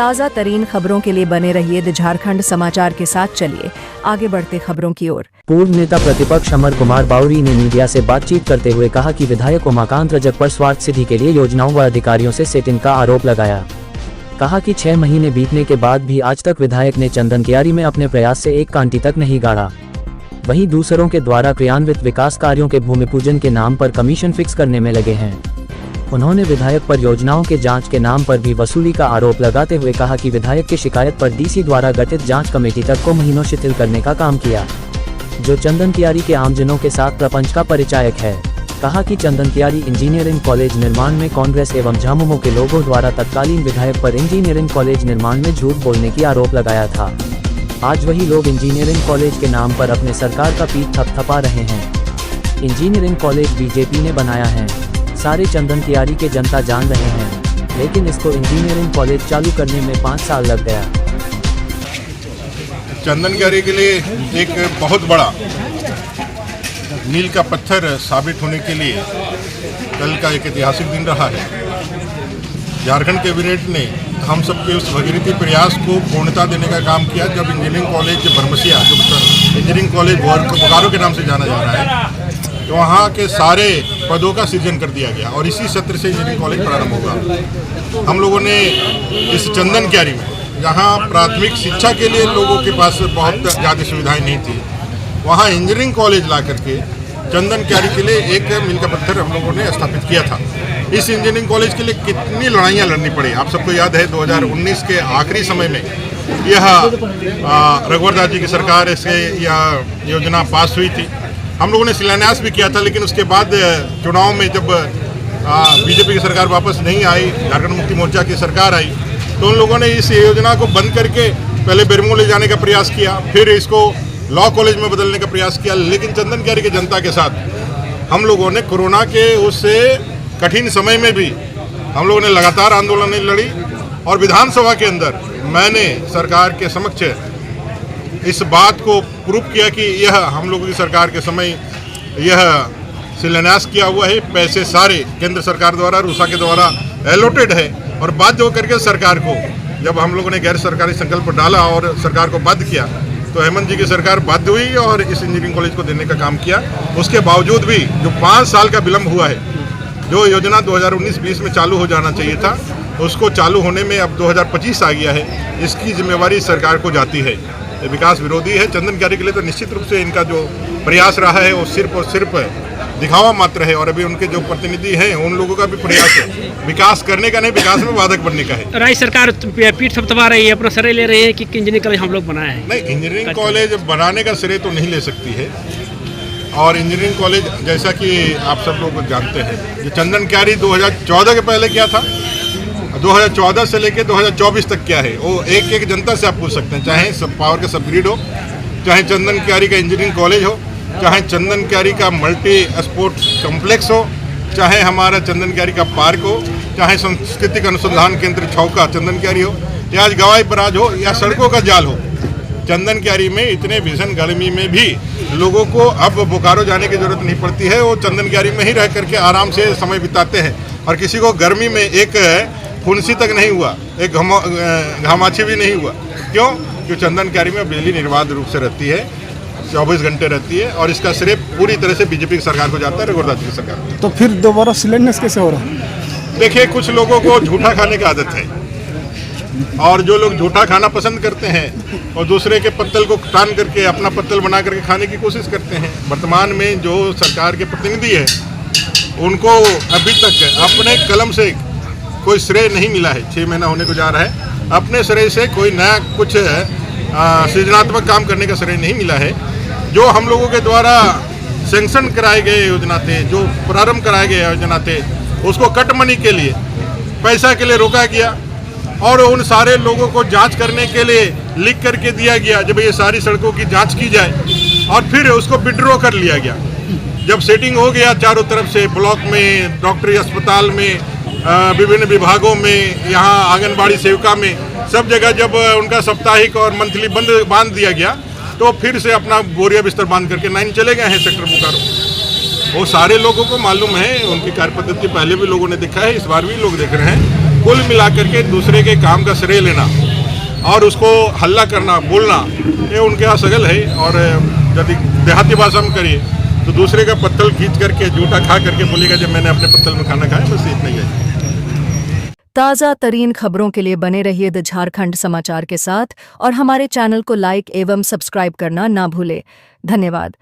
ताज़ा तरीन खबरों के लिए बने रहिए द झारखंड समाचार के साथ। चलिए आगे बढ़ते खबरों की ओर। पूर्व नेता प्रतिपक्ष अमर कुमार बावरी ने मीडिया से बातचीत करते हुए कहा कि विधायक उमाकांत रजक पर स्वार्थ सिद्धि के लिए योजनाओं व अधिकारियों से सेटिंग का आरोप लगाया। कहा कि 6 महीने बीतने के बाद भी आज तक विधायक ने चंदन कियारी में अपने प्रयास से एक कांटी तक नहीं गाड़ा। वहीं दूसरों के द्वारा क्रियान्वित विकास कार्यों के भूमि पूजन के नाम पर कमीशन फिक्स करने में लगे हैं। उन्होंने विधायक पर योजनाओं के जांच के नाम पर भी वसूली का आरोप लगाते हुए कहा कि विधायक की शिकायत पर डीसी द्वारा गठित जांच कमेटी तक को महीनों शिथिल करने का काम किया, जो चंदन कियारी के आमजनों के साथ प्रपंच का परिचायक है। कहा कि चंदन कियारी इंजीनियरिंग कॉलेज निर्माण में कांग्रेस एवं झामुमो के लोगों द्वारा तत्कालीन विधायक पर इंजीनियरिंग कॉलेज निर्माण में झूठ बोलने की आरोप लगाया था। आज वही लोग इंजीनियरिंग कॉलेज के नाम पर अपने सरकार का पीठ थपथपा रहे हैं। इंजीनियरिंग कॉलेज बीजेपी ने बनाया है, सारे चंदन कियारी के जनता जान रहे हैं, लेकिन इसको इंजीनियरिंग कॉलेज चालू करने में 5 साल लग गया। चंदन कियारी के लिए एक बहुत बड़ा मील का पत्थर साबित होने के लिए कल का एक ऐतिहासिक दिन रहा है। झारखंड कैबिनेट ने हम सबके उस भगीरथी प्रयास को पूर्णता देने का काम किया जब इंजीनियरिंग कॉलेज बरमसिया, जो इंजीनियरिंग कॉलेज बोकारो के नाम से जाना जा रहा है, तो वहाँ के सारे पदों का सृजन कर दिया गया और इसी सत्र से इंजीनियरिंग कॉलेज प्रारंभ होगा। हम लोगों ने इस चंदन कियारी में, जहाँ प्राथमिक शिक्षा के लिए लोगों के पास बहुत ज़्यादा सुविधाएं नहीं थी, वहाँ इंजीनियरिंग कॉलेज ला करके चंदन कियारी के लिए एक मील का पत्थर हम लोगों ने स्थापित किया था। इस इंजीनियरिंग कॉलेज के लिए कितनी लड़ाइयाँ लड़नी पड़ी, आप सबको याद है। 2019 के आखिरी समय में यह रघुवर दास जी की सरकार से यह योजना पास हुई थी। हम लोगों ने शिलान्यास भी किया था, लेकिन उसके बाद चुनाव में जब बीजेपी की सरकार वापस नहीं आई, झारखंड मुक्ति मोर्चा की सरकार आई, तो उन लोगों ने इस योजना को बंद करके पहले बेरमो ले जाने का प्रयास किया, फिर इसको लॉ कॉलेज में बदलने का प्रयास किया। लेकिन चंदन कियारी की जनता के साथ हम लोगों ने कोरोना के उस कठिन समय में भी हम लोगों ने लगातार आंदोलनें लड़ी और विधानसभा के अंदर मैंने सरकार के समक्ष इस बात को प्रूफ किया कि यह हम लोगों की सरकार के समय यह शिलान्यास किया हुआ है, पैसे सारे केंद्र सरकार द्वारा, रूसा के द्वारा एलोटेड है। और बाध्य होकर के सरकार को, जब हम लोगों ने गैर सरकारी संकल्प डाला और सरकार को बाध्य किया, तो हेमंत जी की सरकार बाध्य हुई और इस इंजीनियरिंग कॉलेज को देने का काम किया। उसके बावजूद भी जो 5 साल का विलम्ब हुआ है, जो योजना 2019-20 में चालू हो जाना चाहिए था, उसको चालू होने में अब 2025 आ गया है। इसकी जिम्मेवारी सरकार को जाती है। ये विकास विरोधी है। चंदन कियारी के लिए तो निश्चित रूप से इनका जो प्रयास रहा है वो सिर्फ और सिर्फ दिखावा मात्र है, और अभी उनके जो प्रतिनिधि हैं उन लोगों का भी प्रयास है विकास करने का नहीं, विकास में बाधक बनने का है। राज्य सरकार पीठ थपथपा रही है, अपना श्रेय ले रही है कि इंजीनियरिंग कॉलेज हम लोग बनाए हैं। नहीं, इंजीनियरिंग कॉलेज बनाने का श्रेय तो नहीं ले सकती है। और इंजीनियरिंग कॉलेज, जैसा कि आप सब लोग जानते हैं, ये चंदन कियारी 2014 के पहले क्या था, 2014 से लेकर 2024 तक क्या है, वो एक एक जनता से आप पूछ सकते हैं। चाहे सब पावर का सबग्रिड हो, चाहे चंदन कियारी का इंजीनियरिंग कॉलेज हो, चाहे चंदन कियारी का मल्टी स्पोर्ट्स कॉम्प्लेक्स हो, चाहे हमारा चंदन कियारी का पार्क हो, चाहे सांस्कृतिक अनुसंधान केंद्र छौका चंदन कियारी हो, या आज गवाई बराज हो, या सड़कों का जाल हो, चंदन कियारी में इतने भीषण गर्मी में भी लोगों को अब बोकारो जाने की जरूरत नहीं पड़ती है। वो चंदन कियारी में ही रह करके आराम से समय बिताते हैं और किसी को गर्मी में एक फुंसी तक नहीं हुआ, एक घामाची भी नहीं हुआ। क्यों? क्योंकि चंदन कियारी में बिजली निर्बाध रूप से रहती है, 24 घंटे रहती है, और इसका श्रेय पूरी तरह से बीजेपी की सरकार को जाता है, रघुवर दास जी की सरकार। तो फिर दोबारा शिलान्यास कैसे हो रहा है? देखिए, कुछ लोगों को झूठा खाने की आदत है, और जो लोग झूठा खाना पसंद करते हैं और दूसरे के पत्तल को टान करके अपना पत्तल बना करके खाने की कोशिश करते हैं। वर्तमान में जो सरकार के प्रतिनिधि है, उनको अभी तक अपने कलम से कोई श्रेय नहीं मिला है। 6 महीना होने को जा रहा है, अपने श्रेय से कोई नया कुछ सृजनात्मक काम करने का श्रेय नहीं मिला है। जो हम लोगों के द्वारा सैंक्शन कराए गए योजना थे, जो प्रारंभ कराए गए योजना थे, उसको कट मनी के लिए, पैसा के लिए रोका गया, और उन सारे लोगों को जांच करने के लिए लिख करके दिया गया जब ये सारी सड़कों की जांच की जाए, और फिर उसको विड्रॉ कर लिया गया। जब सेटिंग हो गया चारों तरफ से, ब्लॉक में, डॉक्टरी अस्पताल में, विभिन्न विभागों में, यहाँ आंगनबाड़ी सेविका में, सब जगह जब उनका साप्ताहिक और मंथली बांध दिया गया, तो फिर से अपना बोरिया बिस्तर बांध करके 9 चले गए हैं सेक्टर बोकारो। वो सारे लोगों को मालूम है, उनकी कार्य पद्धति पहले भी लोगों ने देखा है, इस बार भी लोग देख रहे हैं। कुल मिलाकर के दूसरे के काम का श्रेय लेना और उसको हल्ला करना, बोलना, ये उनके यहाँ सगल है। और यदि देहाती भाषा में करिए तो दूसरे का पत्तल खींच करके जूठा खा करके बोलेगा जब मैंने अपने पत्तल में खाना खाया, बस इतना ही है। ताज़ा तरीन खबरों के लिए बने रहिए द झारखंड समाचार के साथ और हमारे चैनल को लाइक एवं सब्सक्राइब करना ना भूले। धन्यवाद।